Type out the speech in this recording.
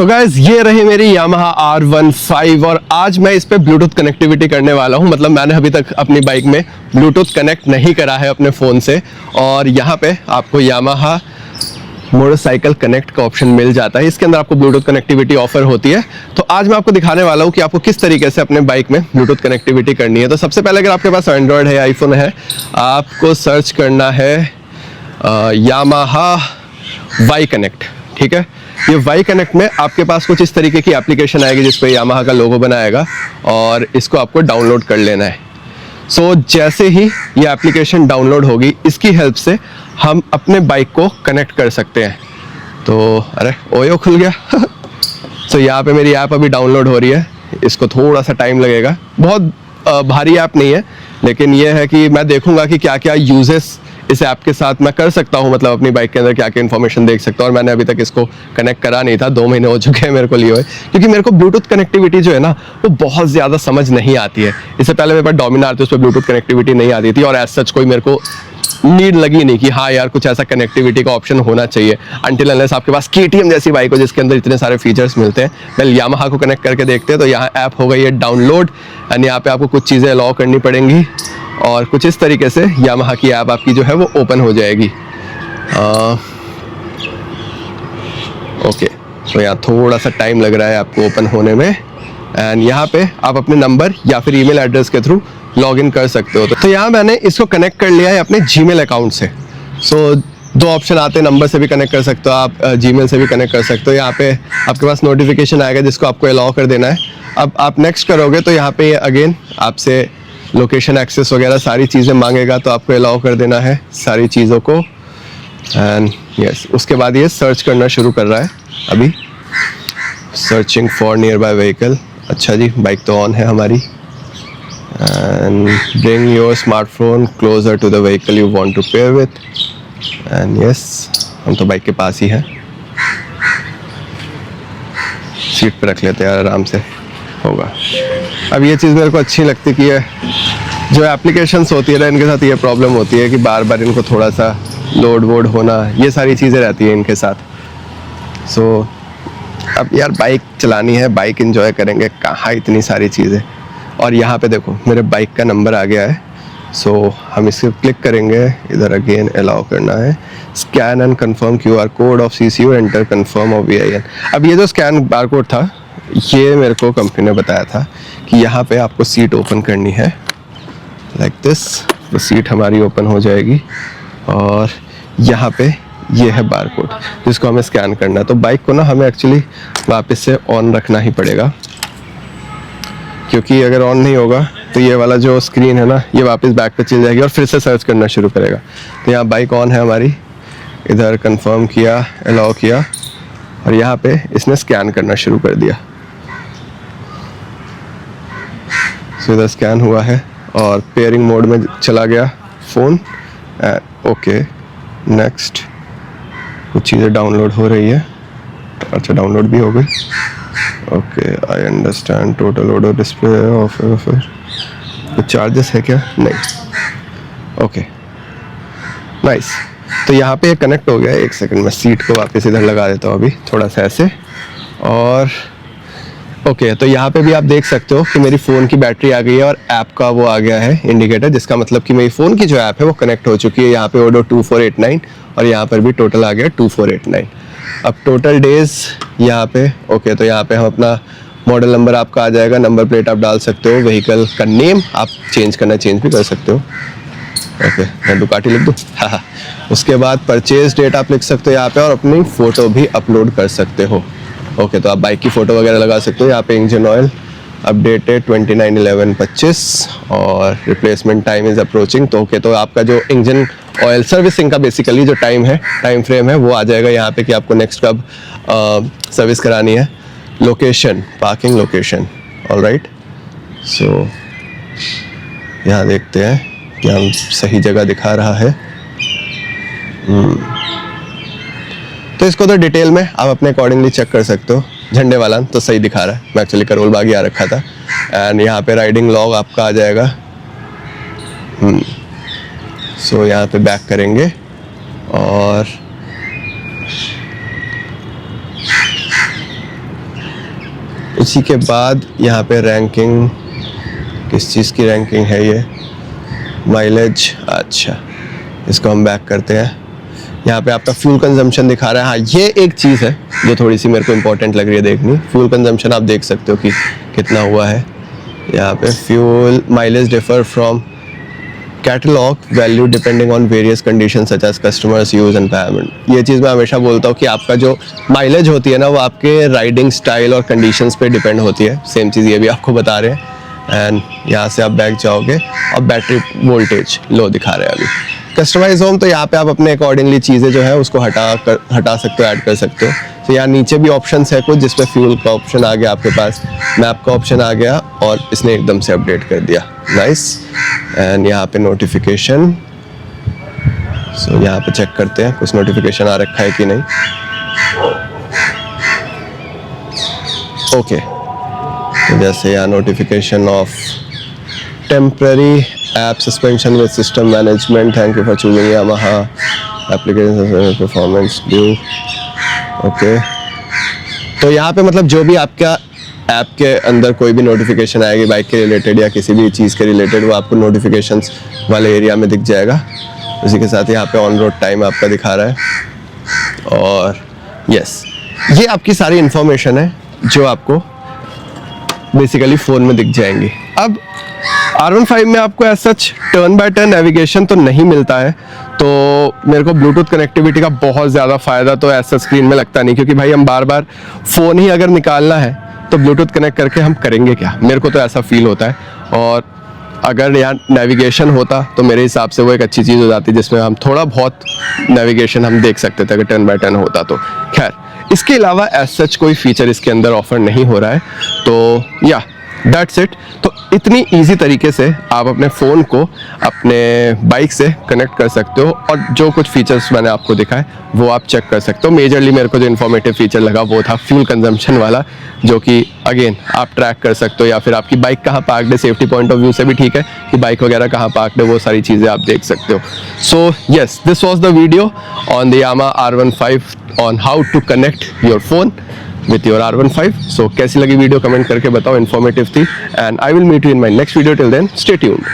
तो गाइज ये रही मेरी Yamaha R15 और आज मैं इस पे ब्लूटूथ कनेक्टिविटी करने वाला हूँ। मतलब मैंने अभी तक अपनी बाइक में ब्लूटूथ कनेक्ट नहीं करा है अपने फ़ोन से, और यहाँ पे आपको Yamaha मोटरसाइकिल कनेक्ट का ऑप्शन मिल जाता है। इसके अंदर आपको ब्लूटूथ कनेक्टिविटी ऑफर होती है। तो आज मैं आपको दिखाने वाला हूँ कि आपको किस तरीके से अपने बाइक में ब्लूटूथ कनेक्टिविटी करनी है। तो सबसे पहले अगर आपके पास एंड्रॉयड है, आईफोन है, आपको सर्च करना है Yamaha वाई कनेक्ट। ठीक है, ये वाई कनेक्ट में आपके पास कुछ इस तरीके की एप्लीकेशन आएगी जिस पे Yamaha का लोगो बनाएगा और इसको आपको डाउनलोड कर लेना है। सो जैसे ही ये एप्लीकेशन डाउनलोड होगी, इसकी हेल्प से हम अपने बाइक को कनेक्ट कर सकते हैं। तो अरे ओयो खुल गया। सो यहाँ पे मेरी ऐप अभी डाउनलोड हो रही है, इसको थोड़ा सा टाइम लगेगा। बहुत भारी ऐप नहीं है, लेकिन ये है कि मैं देखूंगा कि क्या क्या यूजेस इस ऐप के साथ मैं कर सकता हूँ। मतलब अपनी बाइक के अंदर क्या क्या इन्फॉर्मेशन देख सकता हूँ। और मैंने अभी तक इसको कनेक्ट करा नहीं था, 2 महीने हो चुके हैं मेरे को लिए हुए, क्योंकि मेरे को ब्लूटूथ कनेक्टिविटी जो है ना वो बहुत ज़्यादा समझ नहीं आती है। इससे पहले मेरे पास डोमिनार थी, उस पर ब्लूटूथ कनेक्टिविटी नहीं आती थी और एज सच कोई मेरे को नीड लगी नहीं कि हाँ यार कुछ ऐसा कनेक्टिविटी का ऑप्शन होना चाहिए। अनटिल अनलेस आपके पास KTM जैसी बाइक हो जिसके अंदर इतने सारे फीचर्स मिलते हैं। पहले Yamaha को कनेक्ट करके देखते हैं। तो यहाँ ऐप हो गई है डाउनलोड, एंड यहाँ पे आपको कुछ चीज़ें अलाउ करनी पड़ेंगी और कुछ इस तरीके से Yamaha की ऐप आपकी जो है वो ओपन हो जाएगी। ओके, तो यहाँ थोड़ा सा टाइम लग रहा है आपको ओपन होने में, एंड यहाँ पे आप अपने नंबर या फिर ईमेल एड्रेस के थ्रू लॉग इन कर सकते हो। तो यहाँ मैंने इसको कनेक्ट कर लिया है अपने जीमेल अकाउंट से। सो 2 ऑप्शन आते हैं, नंबर से भी कनेक्ट कर सकते हो आप, जीमेल से भी कनेक्ट कर सकते हो। यहाँ पे आपके पास नोटिफिकेशन आएगा जिसको आपको अलाउ कर देना है। अब आप नेक्स्ट करोगे तो यहाँ पे अगेन आपसे लोकेशन एक्सेस वगैरह सारी चीज़ें मांगेगा, तो आपको अलाउ कर देना है सारी चीज़ों को। एंड यस, उसके बाद ये सर्च करना शुरू कर रहा है अभी, searching for nearby vehicle. अच्छा जी, बाइक तो ऑन है हमारी। And bring your smartphone closer to the vehicle you want to pair with. And yes, हम तो बाइक के पास ही हैं, सीट पर रख लेते हैं, आराम से होगा। अब ये चीज़ मेरे को अच्छी लगती कि ये जो एप्लीकेशंस होती है ना, इनके साथ ये प्रॉब्लम होती है कि बार बार इनको थोड़ा सा लोड वोड होना, ये सारी चीज़ें रहती हैं इनके साथ। सो अब यार बाइक चलानी है, बाइक एंजॉय करेंगे, कहाँ इतनी सारी चीज़ें। और यहाँ पे देखो मेरे बाइक का नंबर आ गया है। सो हम इसे क्लिक करेंगे, इधर अगेन अलाउ करना है, scan and confirm QR code of CCU, enter confirm of VIN। अब ये जो स्कैन बार कोड था, ये मेरे को कंपनी ने बताया था कि यहाँ पे आपको सीट ओपन करनी है लाइक दिस। तो सीट हमारी ओपन हो जाएगी और यहाँ पे ये है बार कोड जिसको हमें स्कैन करना है। तो बाइक को ना हमें एक्चुअली वापस से ऑन रखना ही पड़ेगा, क्योंकि अगर ऑन नहीं होगा तो ये वाला जो स्क्रीन है ना, ये वापस बैक पे चल जाएगी और फिर से सर्च करना शुरू करेगा। तो यहाँ बाइक ऑन है हमारी, इधर कंफर्म किया, अलाउ किया, और यहाँ पे इसने स्कैन करना शुरू कर दिया। सो इधर स्कैन हुआ है और पेयरिंग मोड में चला गया फ़ोन। ओके, नेक्स्ट कुछ चीज़ें डाउनलोड हो रही है। अच्छा, डाउनलोड भी हो गई। Okay, I understand, total order display of कुछ चार्जेस है क्या? नहीं। Okay, nice. तो यहाँ पे कनेक्ट हो गया है। 1 सेकंड में सीट को वापस इधर लगा देता हूँ अभी थोड़ा सा ऐसे। और ओके, तो यहाँ पे भी आप देख सकते हो कि मेरी फ़ोन की बैटरी आ गई है और ऐप का वो आ गया है इंडिकेटर, जिसका मतलब कि मेरी फ़ोन की जो ऐप है वो कनेक्ट हो चुकी है। यहाँ पे ओडो 2489 और यहाँ पर भी टोटल आ गया 2489। अब टोटल डेज यहाँ पे ओके, तो यहाँ पे हम अपना मॉडल नंबर आपका आ जाएगा, नंबर प्लेट आप डाल सकते हो, व्हीकल का नेम आप चेंज करना चेंज भी कर सकते हो। ओके, मैं डुकाटी लिख दूँ? हाँ। उसके बाद परचेज डेट आप लिख सकते हो यहाँ पे, और अपनी फ़ोटो भी अपलोड कर सकते हो। ओके, तो आप बाइक की फ़ोटो वगैरह लगा सकते हो। यहाँ पे इंजन ऑयल अपडेटेड 29/11/25 और रिप्लेसमेंट टाइम इज़ अप्रोचिंग। तो ओके, तो आपका जो इंजन ऑयल सर्विसिंग का बेसिकली जो टाइम फ्रेम है वो आ जाएगा यहाँ पे कि आपको नेक्स्ट कब सर्विस करानी है। Location, parking location, alright. So यहाँ देखते हैं कि हम सही जगह दिखा रहा है। तो इसको तो डिटेल में आप अपने अकॉर्डिंगली चेक कर सकते हो। झंडे वाला तो सही दिखा रहा है, मैं एक्चुअली करोल बाग ही आ रखा था। एंड यहाँ पे राइडिंग लॉग आपका आ जाएगा। सो यहाँ पे बैक करेंगे और उसी के बाद यहाँ पे रैंकिंग, किस चीज़ की रैंकिंग है ये, माइलेज। अच्छा, इसको हम बैक करते हैं। यहाँ पे आपका फ्यूल कंजम्पशन दिखा रहा है। हाँ, ये एक चीज़ है जो थोड़ी सी मेरे को इंपॉर्टेंट लग रही है देखनी। फ्यूल कंजम्पशन आप देख सकते हो कि कितना हुआ है। यहाँ पे fuel mileage differ from catalogue value depending on various condition such as customers use and payment. ये चीज़ मैं हमेशा बोलता हूँ कि आपका जो माइलेज होती है ना, वो आपके राइडिंग स्टाइल और कंडीशंस पे डिपेंड होती है। सेम चीज़ ये भी आपको बता रहे हैं। एंड यहाँ से आप बैक जाओगे और बैटरी वोल्टेज लो दिखा रहे हैं अभी। कस्टमाइज होम, तो यहाँ पे आप अपने अकॉर्डिंगली चीज़ें जो है उसको हटा सकते हो, ऐड कर सकते हो। तो यहाँ नीचे भी ऑप्शंस है कुछ, जिसमें फ्यूल का ऑप्शन आ गया आपके पास, मैप का ऑप्शन आ गया, और इसने एकदम से अपडेट कर दिया। नाइस। एंड यहाँ पे नोटिफिकेशन, सो यहाँ पे चेक करते हैं कुछ नोटिफिकेशन आ रखा है कि नहीं। ओके, तो जैसे यहाँ notification of temporary app suspension with system management, thank you for choosing Yamaha application performance due. Okay, तो यहाँ पे मतलब जो भी आपका ऐप के अंदर कोई भी नोटिफिकेशन आएगी बाइक के रिलेटेड या किसी भी चीज़ के रिलेटेड, वो आपको नोटिफिकेशंस वाले एरिया में दिख जाएगा। उसी के साथ यहाँ पे ऑन रोड टाइम आपका दिखा रहा है। और यस, ये आपकी सारी इंफॉर्मेशन है जो आपको बेसिकली फ़ोन में दिख जाएंगी। अब R15 में आपको as such turn by turn navigation तो नहीं मिलता है, तो मेरे को ब्लूटूथ कनेक्टिविटी का बहुत ज़्यादा फ़ायदा तो एज सच स्क्रीन में लगता नहीं, क्योंकि भाई हम बार बार फ़ोन ही अगर निकालना है तो ब्लूटूथ कनेक्ट करके हम करेंगे क्या, मेरे को तो ऐसा फील होता है। और अगर यहाँ नेविगेशन होता तो मेरे हिसाब से वो एक अच्छी चीज़ हो जाती, जिसमें हम थोड़ा बहुत नेविगेशन हम देख सकते थे अगर टर्न बाय टर्न होता तो। खैर, इसके अलावा एज सच कोई फीचर इसके अंदर ऑफर नहीं हो रहा है, तो या दैट्स इट। तो इतनी इजी तरीके से आप अपने फ़ोन को अपने बाइक से कनेक्ट कर सकते हो, और जो कुछ फीचर्स मैंने आपको दिखाए वो आप चेक कर सकते हो। मेजरली मेरे को जो इन्फॉर्मेटिव फीचर लगा वो था फ्यूल कंजम्पशन वाला, जो कि अगेन आप ट्रैक कर सकते हो, या फिर आपकी बाइक कहाँ पार्कड है, सेफ्टी पॉइंट ऑफ व्यू से भी ठीक है कि बाइक वगैरह कहाँ पार्कड है, वो सारी चीज़ें आप देख सकते हो। So yes, this was the video on the Yamaha R15 on how to connect your phone with your R15. So कैसी लगी वीडियो कमेंट करके बताओ, इन्फॉर्मेटिव थी, and I will meet you in my next video. Till then stay tuned.